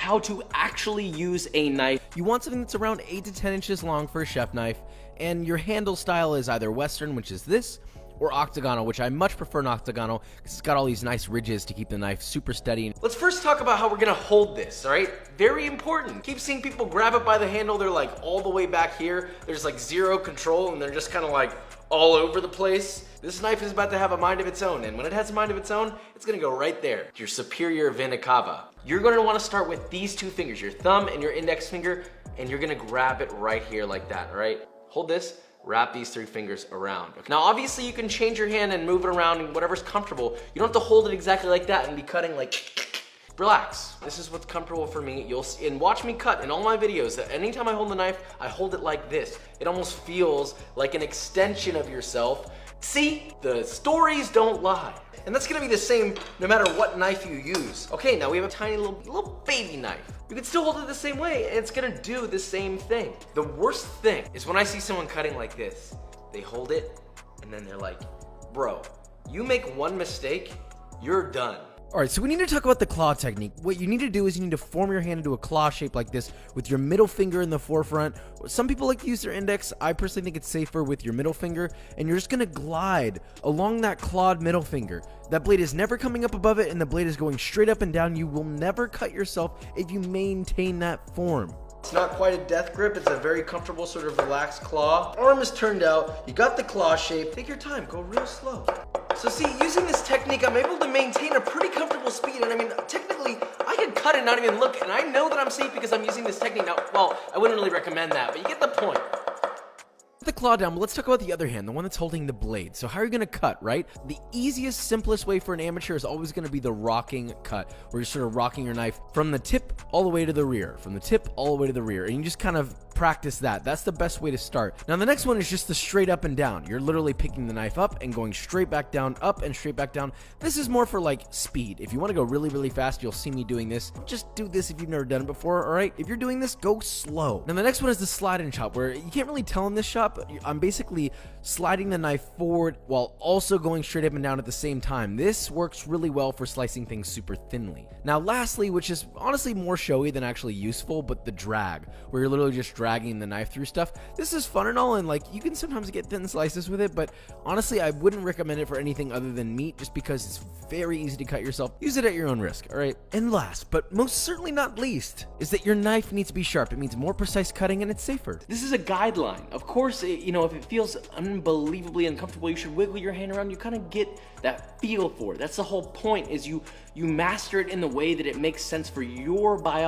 how to actually use a knife. You want something that's around 8 to 10 inches long for a chef knife, and your handle style is either Western, which is this, or octagonal, which I much prefer an octagonal because it's got all these nice ridges to keep the knife super steady. Let's first talk about how we're gonna hold this, all right? Very important. Keep seeing people grab it by the handle. They're like all the way back here. There's like zero control and they're just kind of like all over the place. This knife is about to have a mind of its own, and when it has a mind of its own, it's gonna go right there, your superior vena cava. You're gonna wanna start with these two fingers, your thumb and your index finger, and you're gonna grab it right here like that, all right? Hold this. Wrap these 3 fingers around. Now, obviously, you can change your hand and move it around and whatever's comfortable. You don't have to hold it exactly like that and be cutting like, relax. This is what's comfortable for me. You'll see, and watch me cut in all my videos, that anytime I hold the knife, I hold it like this. It almost feels like an extension of yourself. See, the stories don't lie. And that's gonna be the same no matter what knife you use. Okay, now we have a tiny little baby knife. You can still hold it the same way and it's gonna do the same thing. The worst thing is when I see someone cutting like this. They hold it and then they're like, bro, you make one mistake, you're done. All right, so we need to talk about the claw technique. What you need to do is you need to form your hand into a claw shape like this with your middle finger in the forefront. Some people like to use their index. I personally think it's safer with your middle finger, and you're just gonna glide along that clawed middle finger. That blade is never coming up above it, and the blade is going straight up and down. You will never cut yourself if you maintain that form. It's not quite a death grip, it's a very comfortable sort of relaxed claw. Arm is turned out, you got the claw shape. Take your time, go real slow. So see, using this technique, I'm able to maintain a pretty comfortable speed, and I mean, technically, I could cut and not even look, and I know that I'm safe because I'm using this technique. Now, well, I wouldn't really recommend that, but you get the point. The claw down, but let's talk about the other hand, the one that's holding the blade. So how are you going to cut, right? The easiest, simplest way for an amateur is always going to be the rocking cut, where you're sort of rocking your knife from the tip all the way to the rear, from the tip all the way to the rear, and you just kind of practice that. That's the best way to start. Now the next one is just the straight up and down. You're literally picking the knife up and going straight back down, up and straight back down. This is more for like speed. If you want to go really, really fast, you'll see me doing this. Just do this if you've never done it before, all right? If you're doing this, go slow. Now the next one is the slide and chop, where you can't really tell in this shot, but I'm basically sliding the knife forward while also going straight up and down at the same time. This works really well for slicing things super thinly. Now lastly, which is honestly more showy than actually useful, but the drag, where you're literally just dragging the knife through stuff. This is fun and all, and like you can sometimes get thin slices with it, but honestly I wouldn't recommend it for anything other than meat, just because it's very easy to cut yourself. Use it at your own risk, all right? And last, but most certainly not least, is that your knife needs to be sharp. It means more precise cutting and it's safer. This is a guideline. Of course, you know, if it feels unbelievably uncomfortable, you should wiggle your hand around. You kind of get that feel for it. That's the whole point, is you master it in the way that it makes sense for your biology.